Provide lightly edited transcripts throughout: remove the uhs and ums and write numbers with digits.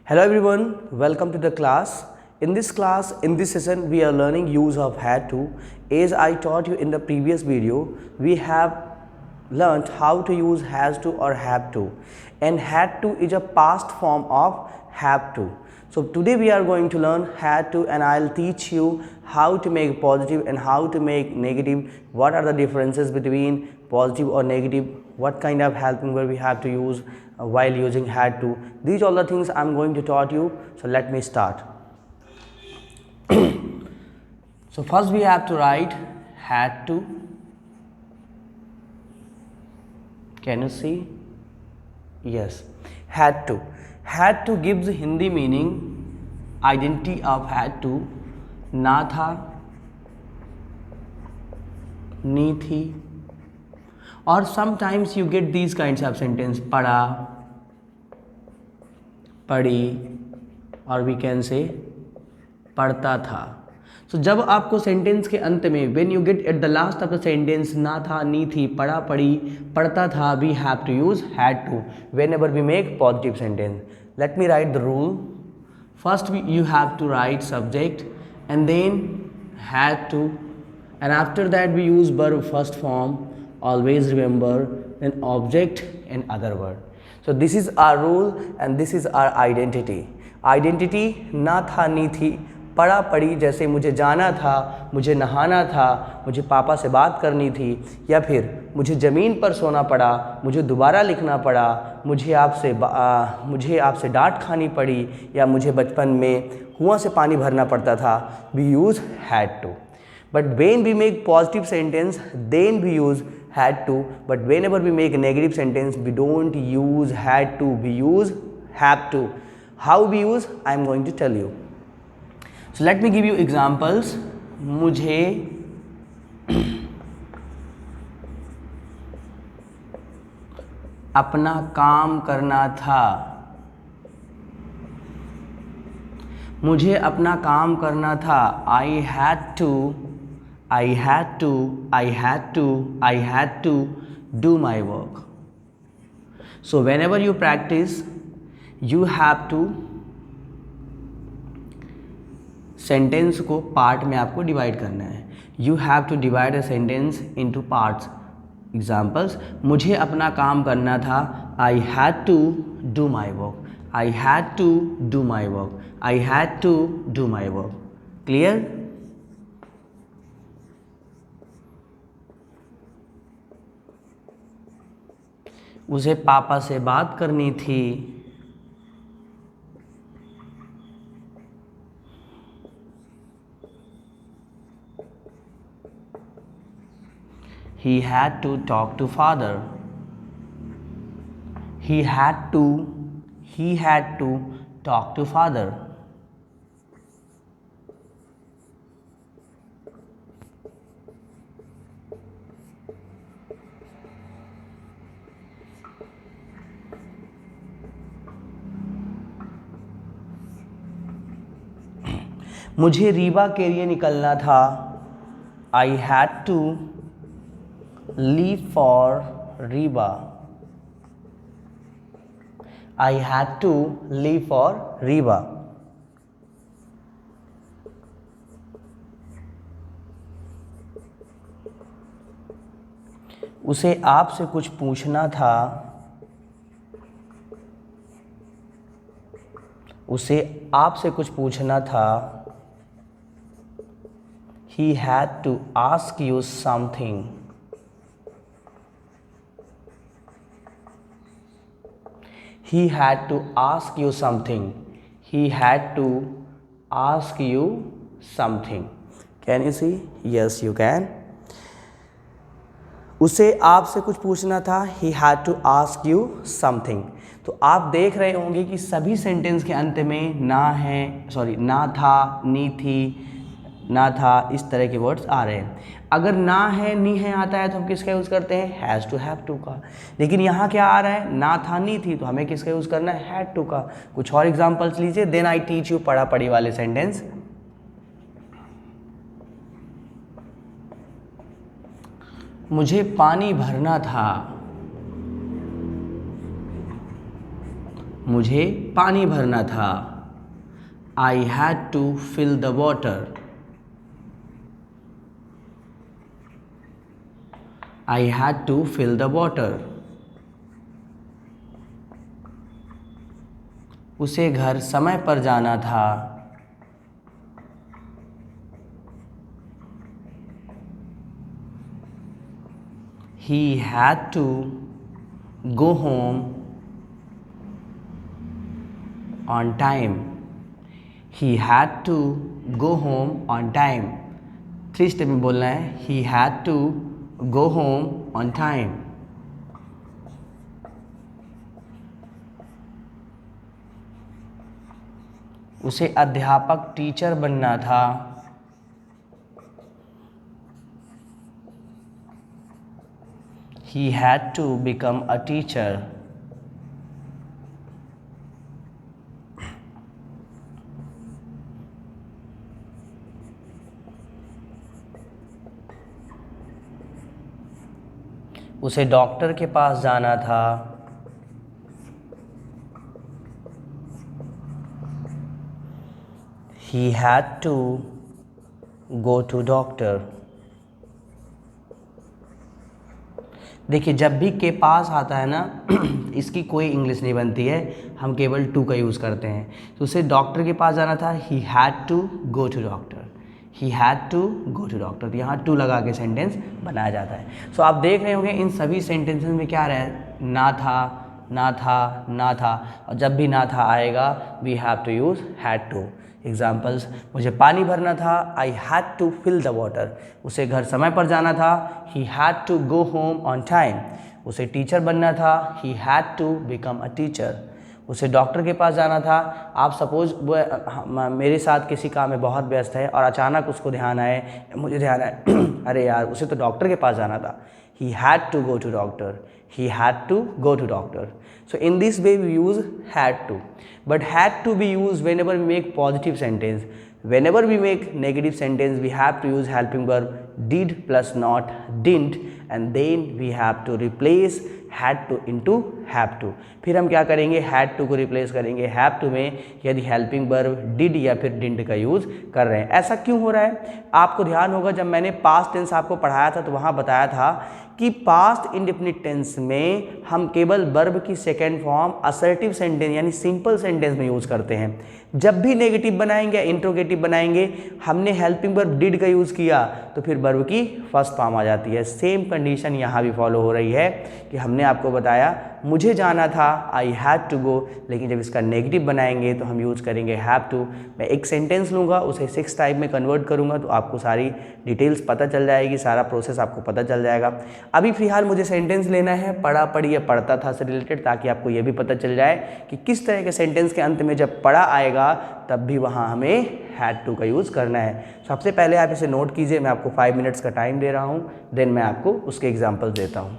Hello everyone, welcome to the class. In this class, in this session, we are learning use of had to. As I taught you in the previous video, we have learned how to use has to or have to. And had to is a past form of have to. So today we are going to learn had to, and I'll teach you how to make positive and how to make negative. What are the differences between positive or negative? What kind of helping verb we have to use while using had to. These are the things I'm going to taught you. So let me start. So first we have to write had to. Can you see? Yes, had to. Had to gives Hindi meaning identity of had to. ना था, नी थी, or sometimes you get these kinds of sentence पढ़ा, पढ़ी, और we can say पढ़ता था. So जब आपको सेंटेंस के अंत में when you get at the last of the sentence ना था, नी थी, पढ़ा, पढ़ी, पढ़ता था, we have to use had to whenever we make positive sentence. Let me write the rule. First you have to write subject and then had to, and after that we use verb first form. Always remember an object and other word. So this is our rule and this is our identity. Identity ना था, नी थी, पढ़ा, पढ़ी, जैसे मुझे जाना था, मुझे नहाना था, मुझे पापा से बात करनी थी, या फिर मुझे ज़मीन पर सोना पड़ा, मुझे दोबारा लिखना पड़ा, मुझे आपसे डांट खानी पड़ी, या मुझे बचपन में कुआं से पानी भरना पड़ता था. We use had to. But when we make positive sentence, then we use had to. But whenever we make a negative sentence, we don't use had to, we use have to. How we use, I am going to tell you. So let me give you examples. मुझे अपना काम करना था. मुझे अपना काम करना था. I had to do my work. So whenever you practice, you have to sentence को पार्ट में आपको डिवाइड करना है. You have to divide a sentence into parts. Examples: मुझे अपना काम करना था. I had to do my work. I had to do my work. I had to do my work. Clear? उसे पापा से बात करनी थी. He had to talk to father. He had to talk to father. मुझे रीवा के लिए निकलना था. I had to leave for Riva. I had to leave for Riva. उसे आपसे कुछ पूछना था. उसे आपसे कुछ पूछना था. He had to ask you something. He had to ask you something. He had to ask you something. Can you see? Yes, you can. उसे आपसे कुछ पूछना था. He had to ask you something. तो आप देख रहे होंगे कि सभी सेंटेंस के अंत में ना था, नी थी, ना था, इस तरह के वर्ड्स आ रहे हैं. अगर ना है, नी है आता है तो हम किसका यूज़ करते हैं? हैज़ टू, हैव टू का. लेकिन यहाँ क्या आ रहा है? ना था, नी थी, तो हमें किसका यूज़ करना है? हैड टू का. कुछ और एग्जांपल्स लीजिए, देन आई टीच यू पढ़ा पढ़ी वाले सेंटेंस. मुझे पानी भरना था. मुझे पानी भरना था। I had to fill the water. I had to fill the water. उसे घर समय पर जाना था। He had to go home on time. He had to go home on time. 3 step में बोलना है। He had to go home on time. उसे अध्यापक टीचर बनना था। He had to become a teacher. उसे डॉक्टर के पास जाना था। He had to go to doctor. देखिए जब भी के पास आता है ना इसकी कोई इंग्लिश नहीं बनती है, हम केवल टू का यूज़ करते हैं। तो उसे डॉक्टर के पास जाना था। He had to go to doctor. He had to go to doctor. तो यहाँ टू लगा के सेंटेंस बनाया जाता है। सो आप देख रहे होंगे इन सभी सेंटेंसेस में क्या रहा है, ना था, ना था, ना था, और जब भी ना था आएगा we have to use had to. Examples, मुझे पानी भरना था। I had to fill the water. उसे घर समय पर जाना था। He had to go home on time. उसे टीचर बनना था। He had to become a teacher. उसे डॉक्टर के पास जाना था। आप सपोज वो मेरे साथ किसी काम में बहुत व्यस्त है और अचानक उसको ध्यान आए, मुझे ध्यान आए अरे यार उसे तो डॉक्टर के पास जाना था। He had to go to doctor. He had to go to doctor. So in this way we use had to. But had to be used whenever we make positive sentence. Whenever we make negative sentence, we have to use helping verb did plus not didn't, and then we have to replace had to into have to. फिर हम क्या करेंगे, had to को replace करेंगे have to में यदि helping verb did या फिर didn't का यूज़ कर रहे हैं। ऐसा क्यों हो रहा है, आपको ध्यान होगा जब मैंने पास्ट टेंस आपको पढ़ाया था तो वहाँ बताया था कि पास्ट इंडेफिनिट टेंस में हम केवल वर्ब की सेकेंड फॉर्म असर्टिव सेंटेंस यानी सिंपल सेंटेंस में यूज़ करते हैं। जब भी नेगेटिव बनाएंगे या इंट्रोगेटिव बनाएंगे, हमने हेल्पिंग वर्ब डिड का यूज़ किया तो फिर वर्ब की फर्स्ट फॉर्म आ जाती है। सेम कंडीशन यहाँ भी फॉलो हो रही है कि हमने आपको बताया मुझे जाना था, आई हैड टू गो, लेकिन जब इसका नेगेटिव बनाएंगे तो हम यूज़ करेंगे हैव टू। मैं एक सेंटेंस लूँगा, उसे 6 टाइप में कन्वर्ट करूँगा तो आपको सारी डिटेल्स पता चल जाएगी, सारा प्रोसेस आपको पता चल जाएगा। अभी फिलहाल मुझे सेंटेंस लेना है पढ़ा पढ़ी या पढ़ता था से रिलेटेड, ताकि आपको ये भी पता चल जाए कि किस तरह के सेंटेंस के अंत में जब पढ़ा आएगा तब भी वहाँ हमें हैड टू का यूज़ करना है। सबसे पहले आप इसे नोट कीजिए, मैं आपको 5 मिनट्स का टाइम दे रहा हूँ, देन मैं आपको उसके एग्जाम्पल देता हूँ।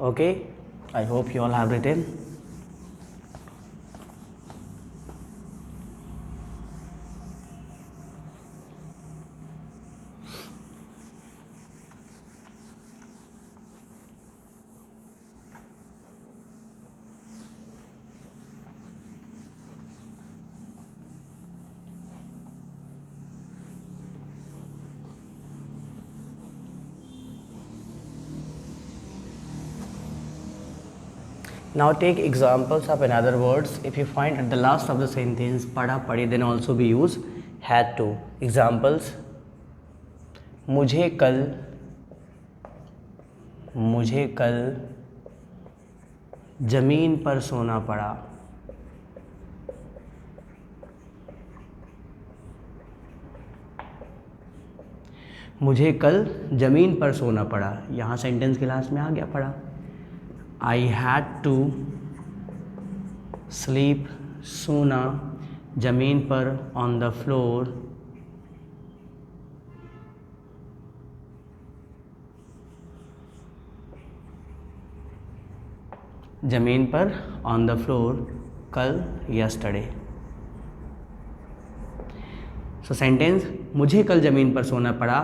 Okay, I hope you all have written. Now take examples of another words. If you find at the last of the sentence pada padi, then also be use had to. Examples: मुझे कल जमीन पर सोना पड़ा। मुझे कल जमीन पर सोना पड़ा, यहाँ सेंटेंस के लास्ट में आ गया पड़ा। आई हैड टू स्लीप, सोना, जमीन पर, ऑन द फ्लोर, जमीन पर, ऑन द फ्लोर, कल, यस्टरडे। सो सेंटेंस: मुझे कल जमीन पर सोना पड़ा।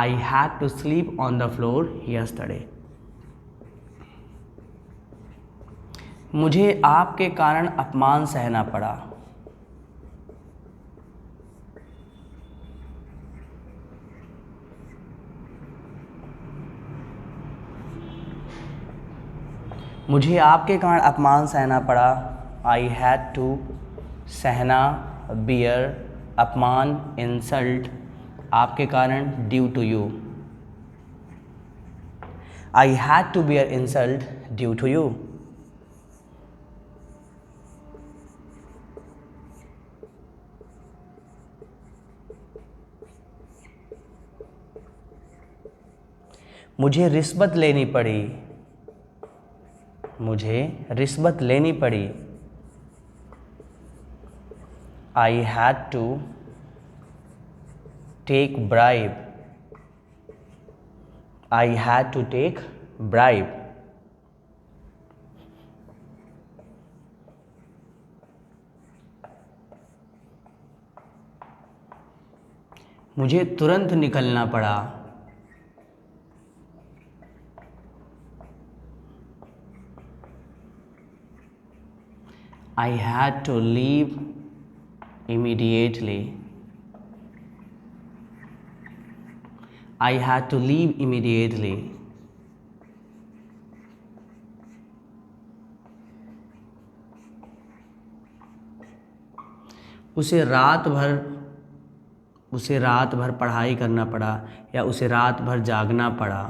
I had to sleep on the floor yesterday. मुझे आपके कारण अपमान सहना पड़ा। मुझे आपके कारण अपमान सहना पड़ा। आई हैड टू, सहना, बियर, अपमान, इंसल्ट, आपके कारण, due to you. I had to bear insult due to you. मुझे रिश्वत लेनी पड़ी। मुझे रिश्वत लेनी पड़ी। I had to take bribe. I had to take bribe. मुझे तुरंत निकलना पड़ा। I had to leave immediately. I had to leave immediately. उसे रात भर पढ़ाई करना पड़ा या उसे रात भर जागना पड़ा।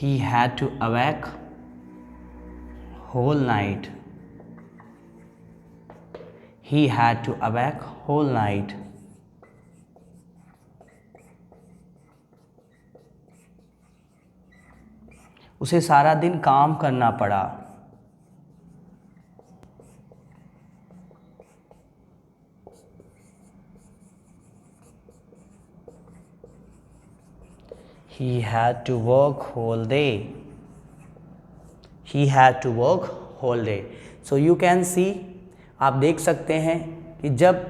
He had to awake whole night. He had to awake whole night. उसे सारा दिन काम करना पड़ा। He had to work whole day. He had to work whole day. So you can see, आप देख सकते हैं कि जब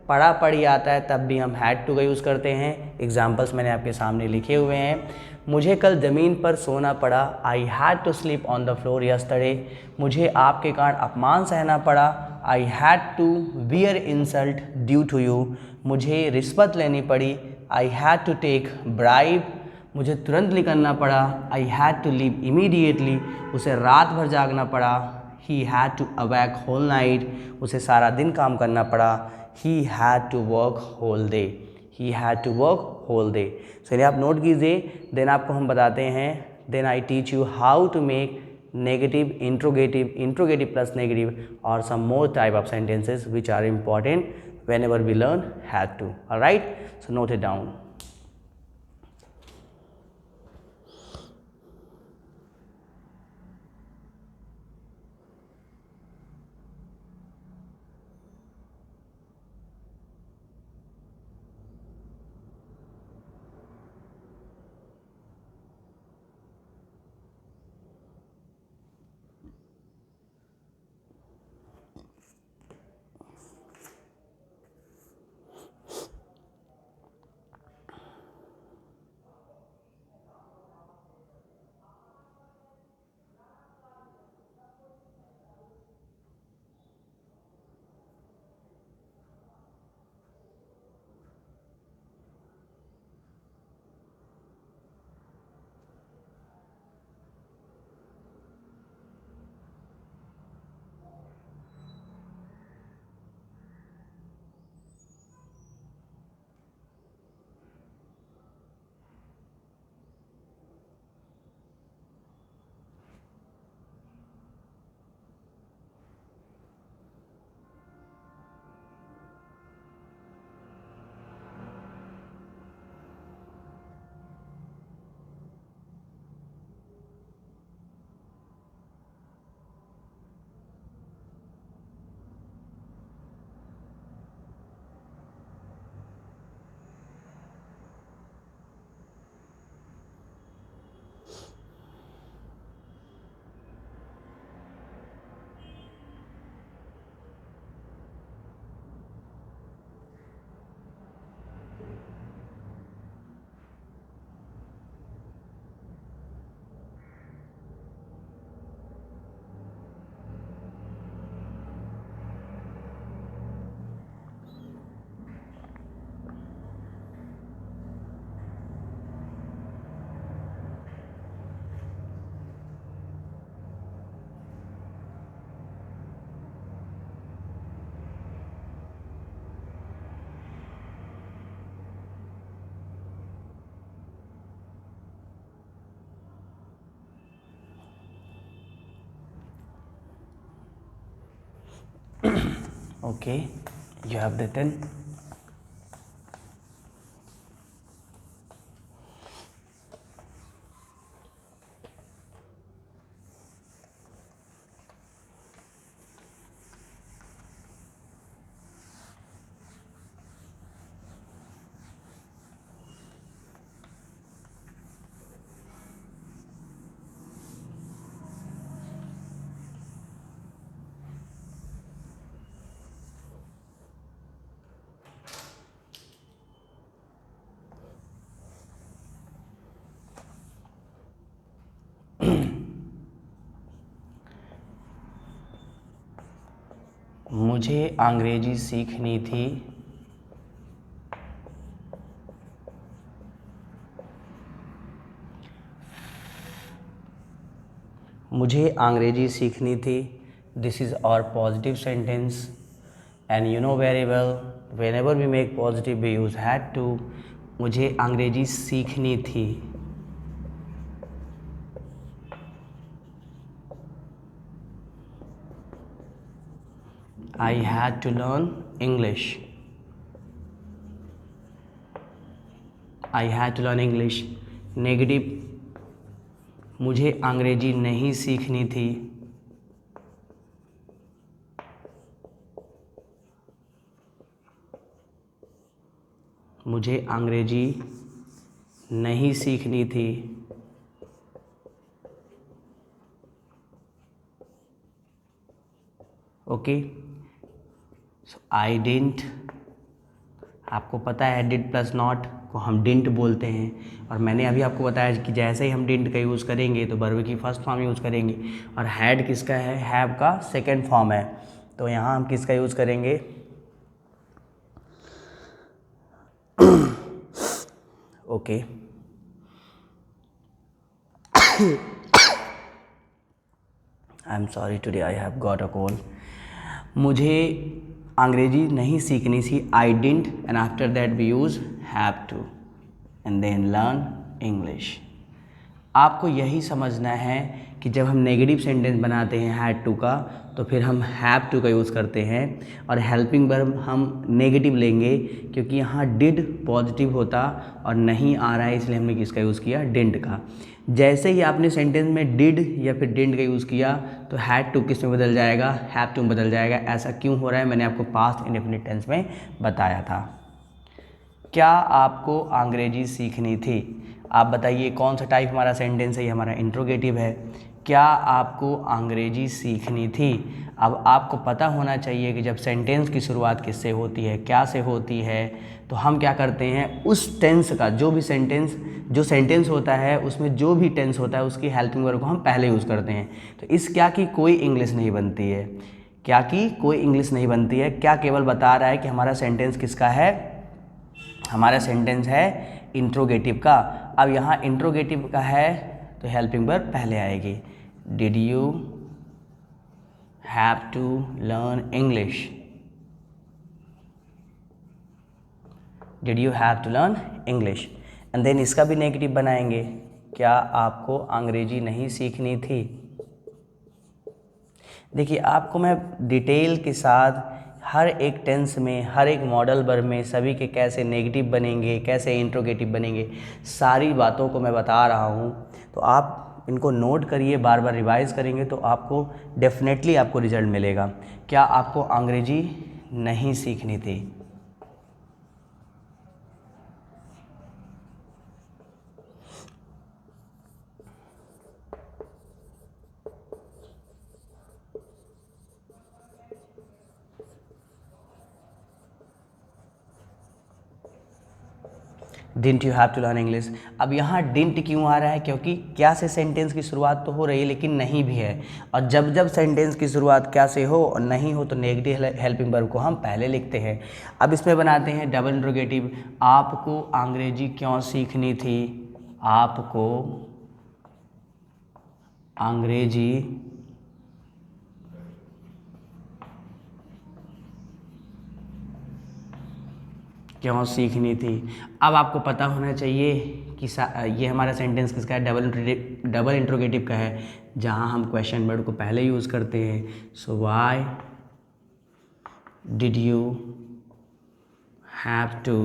पढ़ा पढ़ी आता है तब भी हम had to का यूज़ करते हैं। एग्जाम्पल्स मैंने आपके सामने लिखे हुए हैं। मुझे कल ज़मीन पर सोना पड़ा। I had to sleep on the floor yesterday. मुझे आपके कारण अपमान सहना पड़ा। I had to bear insult due to you. मुझे रिश्वत लेनी पड़ी। I had to take bribe. मुझे तुरंत निकलना पड़ा। I had to leave immediately. उसे रात भर जागना पड़ा। He had to awake whole night. उसे सारा दिन काम करना पड़ा। He had to work whole day. He had to work whole day. So इन्हें आप नोट कीजिए। देन आपको हम बताते हैं, then I teach you how to make negative, interrogative, interrogative plus negative or some more type of sentences which are important whenever we learn had to. Alright, so note it down. Okay, you have written. मुझे अंग्रेजी सीखनी थी। मुझे अंग्रेजी सीखनी थी। This is our positive sentence and you know very well whenever we make positive we use had to. मुझे अंग्रेजी सीखनी थी। I had to learn English. I had to learn English. Negative, मुझे अंग्रेजी नहीं सीखनी थी। मुझे अंग्रेजी नहीं सीखनी थी। ओके, सो आई डिडंट, आपको पता है डिड प्लस नॉट को हम डिडंट बोलते हैं, और मैंने अभी आपको बताया कि जैसे ही हम डिडंट का यूज़ करेंगे तो वर्ब की फर्स्ट फॉर्म यूज़ करेंगे, और हैड किसका है, हैव का सेकंड फॉर्म है, तो यहाँ हम किसका यूज़ करेंगे, okay. I am sorry today I have got a cold. मुझे अंग्रेजी नहीं सीखनी थी, I didn't, and after that we use have to and then learn English. आपको यही समझना है कि जब हम नेगेटिव सेंटेंस बनाते हैं हैड टू का, तो फिर हम हैव टू का यूज़ करते हैं, और हेल्पिंग वर्ब हम नेगेटिव लेंगे, क्योंकि यहाँ डिड पॉजिटिव होता और नहीं आ रहा है, इसलिए हमने किसका यूज़ किया, डिडंट का। जैसे ही आपने सेंटेंस में डिड या फिर डिडंट का यूज़ किया तो हैड टू किस में बदल जाएगा, हैव टू में बदल जाएगा। ऐसा क्यों हो रहा है, मैंने आपको पास्ट इंडेफिनिट टेंस में बताया था। क्या आपको अंग्रेजी सीखनी थी? आप बताइए कौन सा टाइप हमारा सेंटेंस है, ये हमारा इंट्रोगेटिव है। क्या आपको अंग्रेजी सीखनी थी? अब आपको पता होना चाहिए कि जब सेंटेंस की शुरुआत किससे होती है, क्या से होती है, तो हम क्या करते हैं, उस टेंस का जो सेंटेंस होता है उसमें जो भी टेंस होता है उसकी हेल्पिंग वर्ब को हम पहले यूज़ करते हैं। तो इस क्या की कोई इंग्लिश नहीं बनती है, क्या की कोई इंग्लिश नहीं बनती है, क्या केवल बता रहा है कि हमारा सेंटेंस किसका है, हमारा सेंटेंस है इंट्रोगेटिव का। अब यहाँ इंट्रोगेटिव का है तो हेल्पिंग वर्ब पहले आएगी। Did you have to learn English? Did you have to learn English? And then इसका भी नेगेटिव बनाएंगे, क्या आपको अंग्रेजी नहीं सीखनी थी? देखिए आपको मैं डिटेल के साथ हर एक टेंस में, हर एक मॉडल वर्ब में सभी के कैसे नेगेटिव बनेंगे, कैसे इंट्रोगेटिव बनेंगे, सारी बातों को मैं बता रहा हूँ। तो आप इनको नोट करिए, बार बार रिवाइज करेंगे तो आपको डेफिनेटली आपको रिजल्ट मिलेगा। क्या आपको अंग्रेजी नहीं सीखनी थी? Didn't you have to learn English? अब यहाँ डिडंट क्यों आ रहा है, क्योंकि क्या से सेंटेंस की शुरुआत तो हो रही है लेकिन नहीं भी है, और जब जब सेंटेंस की शुरुआत क्या से हो और नहीं हो तो नेगेटिव हेल्पिंग वर्ब को हम पहले लिखते हैं। अब इसमें बनाते हैं डबल इंट्रोगेटिव। आपको अंग्रेजी क्यों सीखनी थी? आपको अंग्रेजी क्यों सीखनी थी? अब आपको पता होना चाहिए कि ये हमारा सेंटेंस किसका है, डबल इंट्रोगेटिव का है, जहां हम क्वेश्चन वर्ड को पहले यूज़ करते हैं। So why did you have to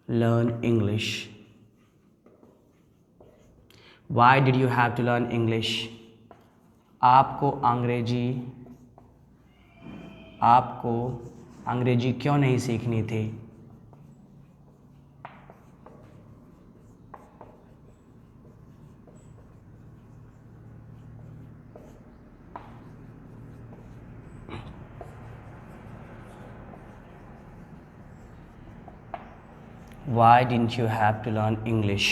learn English? Why did you have to learn English? आपको अंग्रेजी क्यों नहीं सीखनी थी? Why didn't you have to learn English?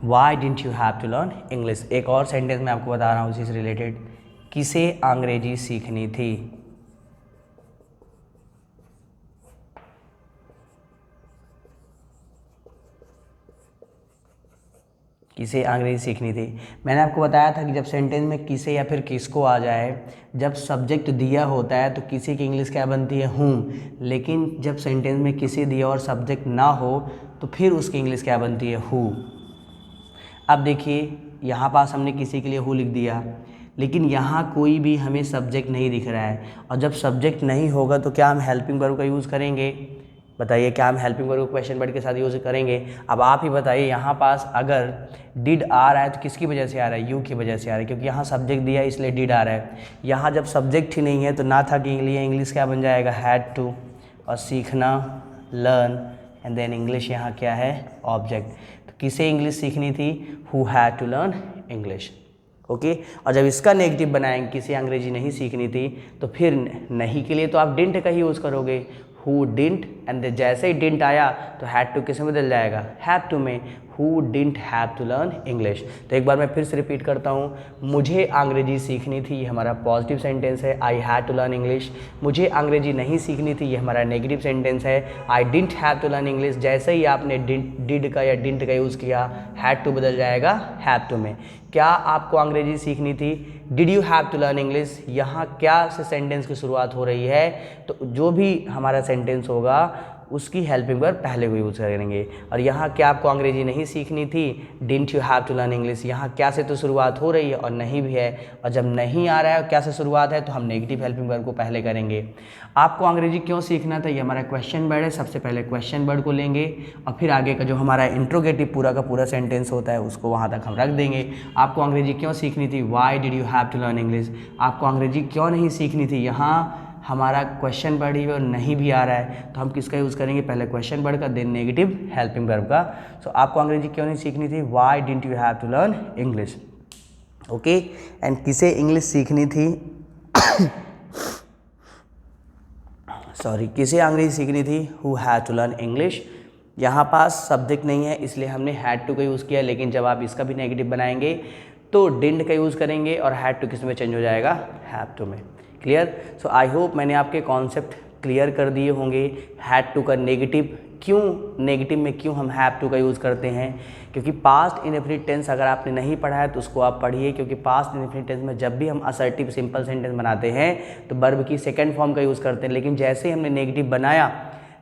Why didn't you have to learn English? एक और सेंटेंस मैं आपको बता रहा हूँ उसी से रिलेटेड। किसे अंग्रेजी सीखनी थी? किसे अंग्रेजी सीखनी थी? मैंने आपको बताया था कि जब सेंटेंस में किसे या फिर किसको आ जाए, जब सब्जेक्ट दिया होता है तो किसी की इंग्लिश क्या बनती है? हूम। लेकिन जब सेंटेंस में किसे दिया और सब्जेक्ट ना हो तो फिर उसकी इंग्लिश क्या बनती है? हु। अब देखिए यहाँ पास हमने किसी के लिए हु लिख दिया, लेकिन यहाँ कोई भी हमें सब्जेक्ट नहीं दिख रहा है, और जब सब्जेक्ट नहीं होगा तो क्या हम हेल्पिंग वर्ब का यूज़ करेंगे? बताइए, क्या हम हेल्पिंग वर्ब को क्वेश्चन वर्ड के साथ यूज़ करेंगे? अब आप ही बताइए, यहाँ पास अगर डिड आ रहा है तो किसकी वजह से आ रहा है? यू की वजह से आ रहा है, क्योंकि यहाँ सब्जेक्ट दिया है इसलिए डिड आ रहा है। यहाँ जब सब्जेक्ट ही नहीं है तो ना था के लिए इंग्लिश क्या बन जाएगा? हैड टू, और सीखना लर्न, एंड देन इंग्लिश यहाँ क्या है? ऑब्जेक्ट। तो किसे इंग्लिश सीखनी थी? Who had to learn English. Okay. और जब इसका नेगेटिव बनाएंगे, किसे अंग्रेजी नहीं सीखनी थी, तो फिर नहीं के लिए तो आप डिंट का ही यूज़ करोगे, हु डिंट, एंड जैसे ही डिंट आया तो हैड टू किस में बदल जाएगा? हैव टू में। Who didn't have to learn English. तो एक बार मैं फिर से रिपीट करता हूँ, मुझे अंग्रेजी सीखनी थी, ये हमारा पॉजिटिव सेंटेंस है, I had to learn English. मुझे अंग्रेजी नहीं सीखनी थी, ये हमारा नेगेटिव सेंटेंस है, I didn't have to learn English. जैसे ही आपने डिड का या डिंट का यूज़ किया, हैड टू बदल जाएगा हैव टू में। क्या आपको अंग्रेजी सीखनी थी? Did you have to learn English? यहाँ क्या से सेंटेंस की शुरुआत हो रही है, तो जो भी हमारा सेंटेंस होगा उसकी हेल्पिंग वर्ब पहले को यूज़ करेंगे। और यहाँ क्या आपको अंग्रेजी नहीं सीखनी थी? Didn't you have to learn English. यहाँ क्या से तो शुरुआत हो रही है और नहीं भी है, और जब नहीं आ रहा है क्या से शुरुआत है तो हम नेगेटिव हेल्पिंग वर्ब को पहले करेंगे। आपको अंग्रेजी क्यों सीखना था? ये हमारा क्वेश्चन वर्ड है, सबसे पहले क्वेश्चन वर्ड को लेंगे और फिर आगे का जो हमारा इंट्रोगेटिव पूरा का पूरा सेंटेंस होता है उसको वहाँ तक हम रख देंगे। आपको अंग्रेजी क्यों सीखनी थी? Why did you have to learn English. आपको अंग्रेजी क्यों नहीं सीखनी थी? यहाँ हमारा क्वेश्चन वर्ड ही और नहीं भी आ रहा है, तो हम किसका यूज़ करेंगे? पहले क्वेश्चन वर्ड का, देन नेगेटिव हेल्पिंग वर्ब का। सो आपको अंग्रेजी क्यों नहीं सीखनी थी? Why didn't you have to learn English. Okay. And किसे इंग्लिश सीखनी थी? सॉरी, किसे अंग्रेजी सीखनी थी? Who had to learn English. यहाँ पास सब्जेक्ट नहीं है इसलिए हमने हैड टू का यूज़ किया, लेकिन जब आप इसका भी नेगेटिव बनाएंगे तो डिडंट का यूज़ करेंगे और हैड टू किस में चेंज हो जाएगा? हैव टू में। क्लियर? सो आई होप मैंने आपके कॉन्सेप्ट क्लियर कर दिए होंगे। हैड टू का नेगेटिव क्यों, नेगेटिव में क्यों हम हैव टू का यूज़ करते हैं, क्योंकि पास्ट इंडेफिनिट टेंस अगर आपने नहीं पढ़ा है तो उसको आप पढ़िए, क्योंकि पास्ट इंडेफिनिट टेंस में जब भी हम असर्टिव सिंपल सेंटेंस बनाते हैं तो वर्ब की सेकंड फॉर्म का यूज़ करते हैं, लेकिन जैसे ही हमने नेगेटिव बनाया,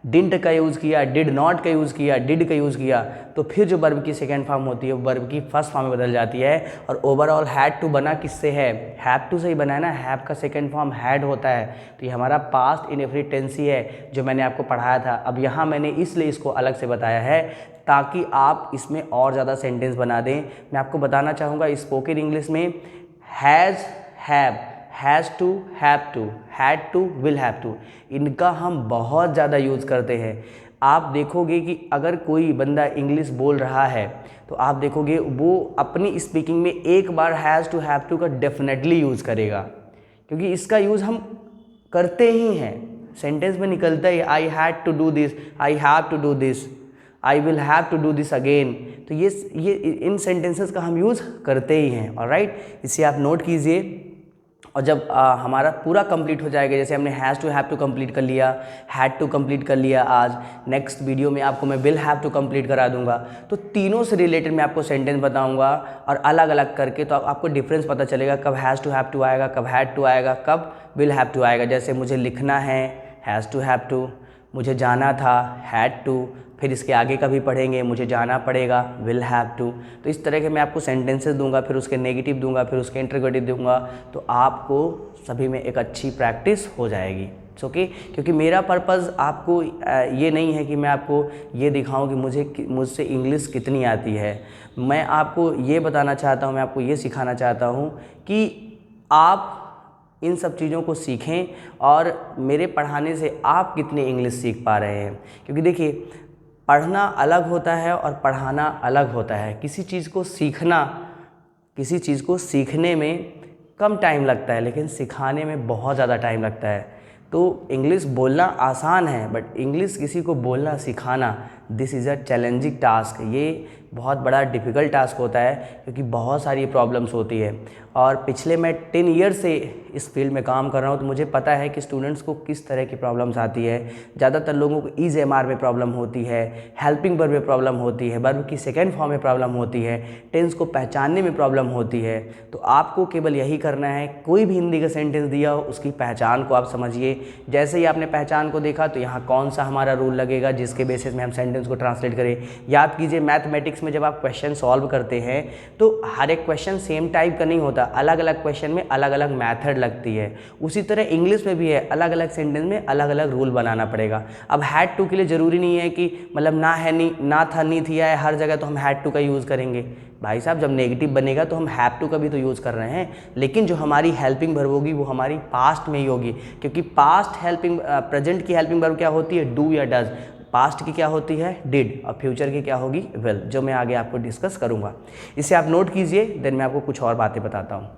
डिडंट का यूज़ किया, डिड नॉट का यूज़ किया, डिड का यूज़ किया, तो फिर जो वर्ब की सेकंड फॉर्म होती है वो वर्ब की फर्स्ट फॉर्म में बदल जाती है। और ओवरऑल हैड टू बना किससे है? हैव टू से ही बना है ना, हैव का सेकंड फॉर्म हैड होता है, तो ये हमारा पास्ट इंडेफिनिट टेंस ही है जो मैंने आपको पढ़ाया था। अब यहाँ मैंने इसलिए इसको अलग से बताया है ताकि आप इसमें और ज़्यादा सेंटेंस बना दें। मैं आपको बताना चाहूँगा स्पोकन इंग्लिश में has, have, has to, have to, had to, will have to, इनका हम बहुत ज़्यादा यूज़ करते हैं। आप देखोगे कि अगर कोई बंदा इंग्लिश बोल रहा है तो आप देखोगे वो अपनी स्पीकिंग में एक बार हैज़ टू, हैव टू का डेफिनेटली यूज़ करेगा, क्योंकि इसका यूज़ हम करते ही हैं, सेंटेंस में निकलता ही I had to do this, I have to do this, I will have to do this again. तो ये इन सेंटेंसेस का हम यूज़ करते ही हैं। ऑलराइट, इसे आप नोट कीजिए। और जब हमारा पूरा कंप्लीट हो जाएगा, जैसे हमने has to, have to complete कर लिया, हैड टू कंप्लीट कर लिया, आज नेक्स्ट वीडियो में आपको मैं विल हैव टू कंप्लीट करा दूंगा। तो तीनों से रिलेटेड मैं आपको सेंटेंस बताऊंगा और अलग अलग करके, तो आपको डिफरेंस पता चलेगा कब हैज़ टू हैव टू आएगा, कब हैड टू आएगा, कब विल हैव टू आएगा। जैसे मुझे लिखना है हैज़ टू हैव टू, मुझे जाना था, हैड टू, फिर इसके आगे का भी पढ़ेंगे, मुझे जाना पड़ेगा, विल हैव टू। तो इस तरह के मैं आपको सेंटेंसेस दूंगा, फिर उसके नेगेटिव दूंगा, फिर उसके इंटरोगेटिव दूंगा, तो आपको सभी में एक अच्छी प्रैक्टिस हो जाएगी। ओके, क्योंकि मेरा पर्पज़ आपको ये नहीं है कि मैं आपको ये दिखाऊं कि मुझसे इंग्लिश कितनी आती है। मैं आपको ये बताना चाहता हूँ, मैं आपको ये सिखाना चाहता हूँ कि आप इन सब चीज़ों को सीखें और मेरे पढ़ाने से आप कितनी इंग्लिश सीख पा रहे हैं। क्योंकि देखिए, पढ़ना अलग होता है और पढ़ाना अलग होता है। किसी चीज़ को सीखने में कम टाइम लगता है, लेकिन सिखाने में बहुत ज़्यादा टाइम लगता है। तो इंग्लिश बोलना आसान है, बट इंग्लिश किसी को बोलना सिखाना, this is a challenging task. ये बहुत बड़ा डिफ़िकल्ट टास्क होता है, क्योंकि बहुत सारी प्रॉब्लम्स होती है। और पिछले मैं 10 ईयर से इस फील्ड में काम कर रहा हूँ, तो मुझे पता है कि स्टूडेंट्स को किस तरह की प्रॉब्लम्स आती है। ज़्यादातर लोगों को ईज एम आर में प्रॉब्लम होती है, हेल्पिंग वर्ब में प्रॉब्लम होती है, वर्ब की सेकेंड फॉर्म में प्रॉब्लम होती है, टेंस को पहचानने में प्रॉब्लम होती है। तो आपको केवल यही करना है, कोई भी हिंदी का सेंटेंस दिया हो उसकी पहचान को आप समझिए। जैसे ही आपने पहचान को देखा, तो यहाँ कौन सा हमारा रूल लगेगा जिसके बेसिस में हम सेंटेंस को ट्रांसलेट करें। याद कीजिए, मैथमेटिक्स में जब आप क्वेश्चन सॉल्व करते हैं, तो हर एक क्वेश्चन सेम टाइप का नहीं होता, अलग अलग क्वेश्चन में अलग अलग मैथड लगती है। उसी तरह इंग्लिश में भी है, अलग अलग सेंटेंस में अलग अलग रूल बनाना पड़ेगा। अब हैड टू के लिए ज़रूरी नहीं है कि मतलब ना है, नहीं, ना था, नहीं थी है, हर जगह तो हम हैड टू का यूज़ करेंगे। भाई साहब, जब नेगेटिव बनेगा तो हम हैव टू का भी तो यूज़ कर रहे हैं, लेकिन जो हमारी हेल्पिंग वर्ब होगी वो हमारी पास्ट में ही होगी। क्योंकि पास्ट हेल्पिंग, प्रेजेंट की हेल्पिंग वर्ब क्या होती है, डू या डज। पास्ट की क्या होती है, डिड, और फ्यूचर की क्या होगी, विल, जो मैं आगे आपको डिस्कस करूँगा। इसे आप नोट कीजिए, देन मैं आपको कुछ और बातें बताता हूँ।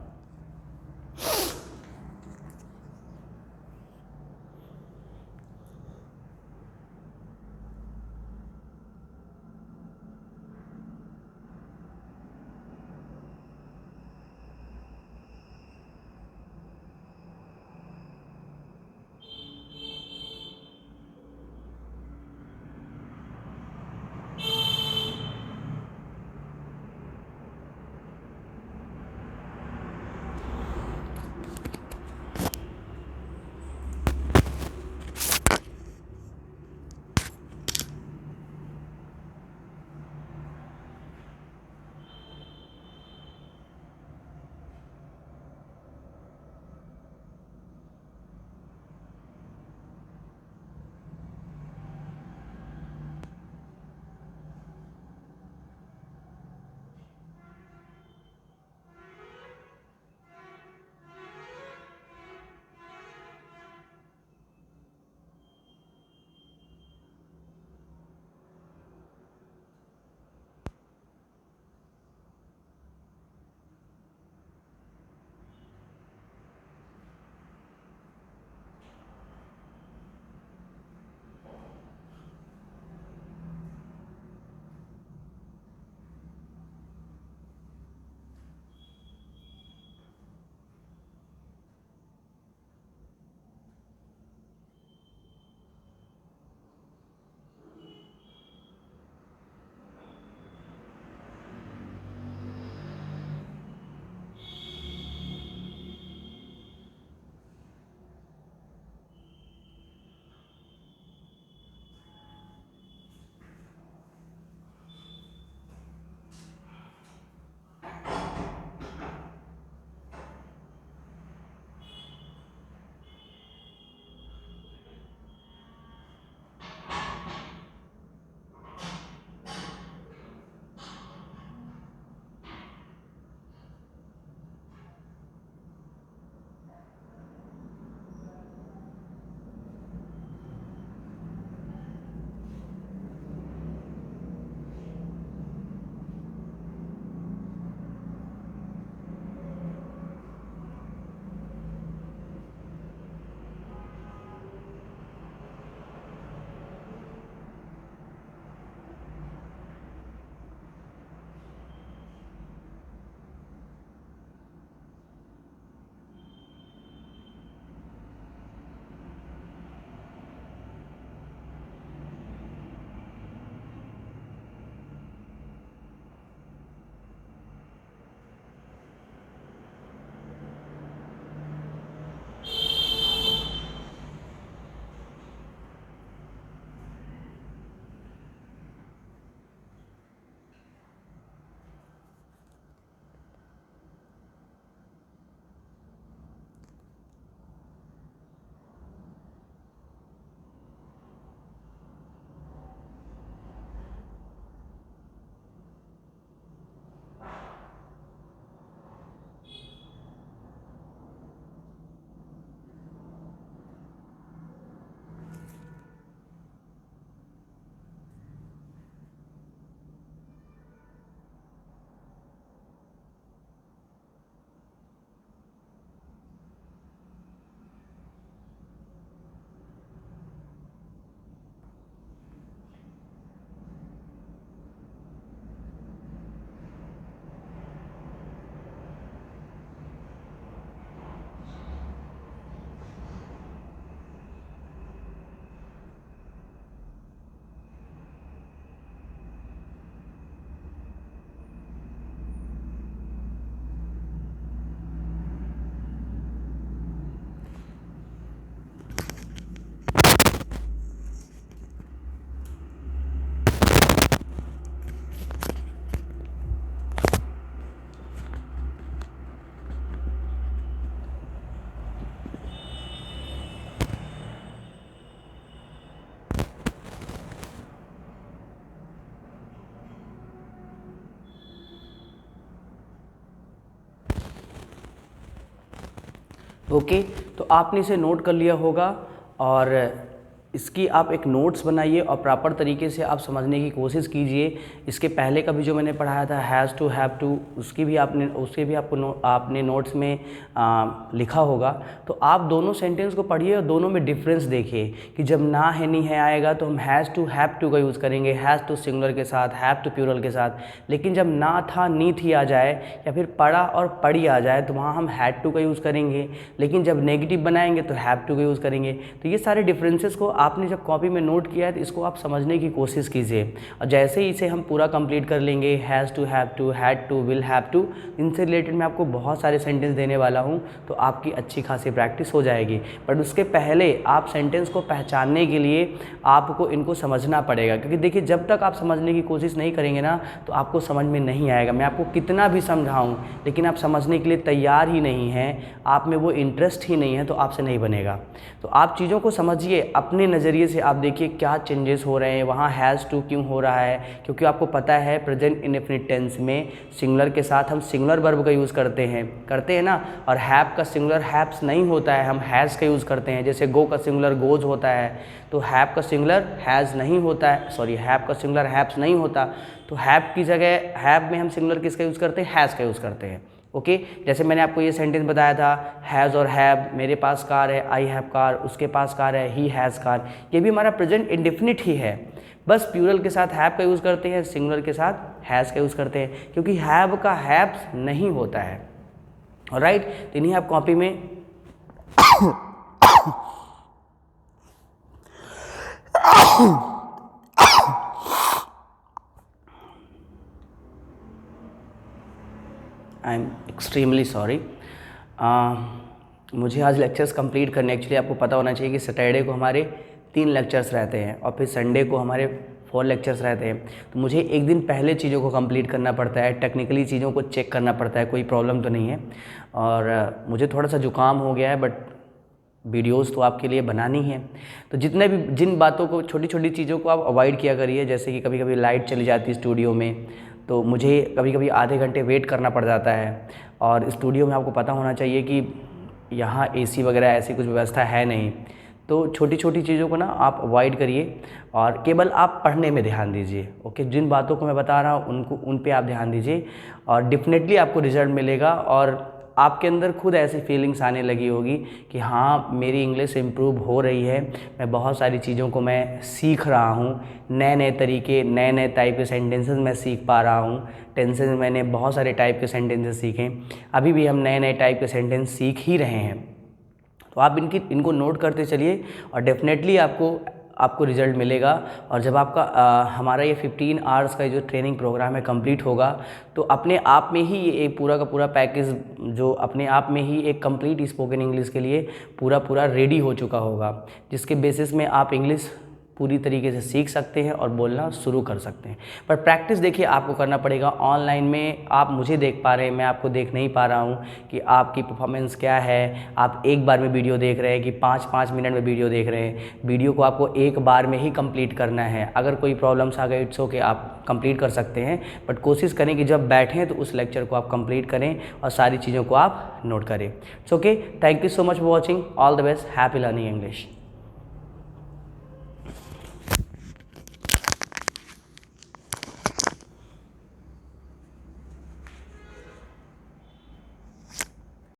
ओके, तो आपने इसे नोट कर लिया होगा और इसकी आप एक नोट्स बनाइए और प्रॉपर तरीके से आप समझने की कोशिश कीजिए। इसके पहले का भी जो मैंने पढ़ाया था हैज़ टू, हैव टू, उसके भी आपको आपने नोट्स में लिखा होगा। तो आप दोनों सेंटेंस को पढ़िए और दोनों में डिफरेंस देखिए कि जब ना है नहीं है आएगा तो हम हैज़ टू, हैव टू का यूज़ करेंगे, हैज़ टू सिंगुलर के साथ, हैव टू प्लूरल के साथ। लेकिन जब ना था नी थी आ जाए या फिर पढ़ा और पढ़ी आ जाए तो वहाँ हम हैड टू का यूज़ करेंगे। लेकिन जब नेगेटिव बनाएंगे तो हैव टू का यूज़ करेंगे। तो ये सारे डिफरेंसेस को आपने जब कॉपी में नोट किया है तो इसको आप समझने की कोशिश कीजिए और जैसे ही इसे हम पूरा कंप्लीट कर लेंगे, has to, have to, had to, will have to, इनसे रिलेटेड मैं आपको बहुत सारे सेंटेंस देने वाला हूँ तो आपकी अच्छी खासी प्रैक्टिस हो जाएगी। बट उसके पहले आप सेंटेंस को पहचानने के लिए आपको इनको समझना पड़ेगा, क्योंकि देखिए जब तक आप समझने की कोशिश नहीं करेंगे ना तो आपको समझ में नहीं आएगा। मैं आपको कितना भी समझाऊँ लेकिन आप समझने के लिए तैयार ही नहीं हैं, आप में वो इंटरेस्ट ही नहीं है तो आपसे नहीं बनेगा। तो आप चीज़ों को समझिए अपने नज़रिए से, आप देखिए क्या चेंजेस हो रहे हैं, वहाँ हैज़ टू क्यों हो रहा है, क्योंकि आपको पता है प्रेजेंट इंडेफिनिट टेंस में सिंगुलर के साथ हम सिंगुलर वर्ब का यूज़ करते हैं ना, और हैव का सिंगुलर हैव्स नहीं होता है, हम हैज़ का यूज़ करते हैं। जैसे गो का सिंगुलर गोज होता है तो हैव का सिंगुलर हैज़ नहीं होता है, सॉरी हैव का सिंगुलर हैव्स नहीं होता, तो हैव की जगह हैव में हम सिंगुलर किसका यूज़ करते हैं, हैज़ का यूज़ करते हैं। ओके, जैसे मैंने आपको ये सेंटेंस बताया था हैज़ और हैव, मेरे पास कार है, आई हैव कार, उसके पास कार है, ही हैज़ कार, ये भी हमारा प्रेजेंट इंडेफिनिट ही है, बस प्लूरल के साथ हैव का यूज़ करते हैं, सिंगुलर के साथ हैज़ का यूज़ करते हैं, क्योंकि हैव का हैव्स नहीं होता है। ऑलराइट, तो इन्हीं आप कॉपी में आई एम एक्सट्रीमली सॉरी, मुझे आज लेक्चर्स कंप्लीट करने, एक्चुअली आपको पता होना चाहिए कि सैटरडे को हमारे 3 लेक्चर्स रहते हैं और फिर संडे को हमारे 4 लेक्चर्स रहते हैं। तो मुझे एक दिन पहले चीज़ों को कंप्लीट करना पड़ता है, टेक्निकली चीज़ों को चेक करना पड़ता है, कोई प्रॉब्लम तो नहीं है। और मुझे थोड़ा सा जुकाम हो गया है, बट वीडियोस तो आपके लिए बनानी है। तो जिन बातों को, छोटी छोटी चीज़ों को आप अवॉइड किया करिए, जैसे कि कभी कभी लाइट चली जाती है स्टूडियो में तो मुझे कभी कभी आधे घंटे वेट करना पड़ जाता है, और स्टूडियो में आपको पता होना चाहिए कि यहाँ एसी वगैरह ऐसी कुछ व्यवस्था है नहीं। तो छोटी छोटी चीज़ों को ना आप अवॉइड करिए और केवल आप पढ़ने में ध्यान दीजिए। ओके, जिन बातों को मैं बता रहा हूँ उन पे आप ध्यान दीजिए और डेफिनेटली आपको रिजल्ट मिलेगा और आपके अंदर खुद ऐसी फीलिंग्स आने लगी होगी कि हाँ मेरी इंग्लिश इम्प्रूव हो रही है, मैं बहुत सारी चीज़ों को मैं सीख रहा हूँ, नए नए तरीके, नए नए टाइप के सेंटेंसेस मैं सीख पा रहा हूँ। टेंसेस मैंने बहुत सारे टाइप के सेंटेंसेस सीखे, अभी भी हम नए नए टाइप के सेंटेंस सीख ही रहे हैं। तो आप इनको नोट करते चलिए और डेफिनेटली आपको रिज़ल्ट मिलेगा। और जब आपका हमारा ये 15 आवर्स का जो ट्रेनिंग प्रोग्राम है कंप्लीट होगा तो अपने आप में ही ये एक पूरा का पूरा पैकेज जो अपने आप में ही एक कंप्लीट स्पोकन इंग्लिश के लिए पूरा रेडी हो चुका होगा, जिसके बेसिस में आप इंग्लिश पूरी तरीके से सीख सकते हैं और बोलना शुरू कर सकते हैं। पर प्रैक्टिस देखिए आपको करना पड़ेगा। ऑनलाइन में आप मुझे देख पा रहे हैं, मैं आपको देख नहीं पा रहा हूँ कि आपकी परफॉर्मेंस क्या है। आप एक बार में वीडियो देख रहे हैं कि 5-5 मिनट में वीडियो देख रहे हैं। वीडियो को आपको एक बार में ही कंप्लीट करना है। अगर कोई प्रॉब्लम्स आ गए इट्स ओके, आप कंप्लीट कर सकते हैं, बट कोशिश करें कि जब बैठें तो उस लेक्चर को आप कंप्लीट करें और सारी चीज़ों को आप नोट करें। It's okay, thank you so much for watching, all the best, happy learning English.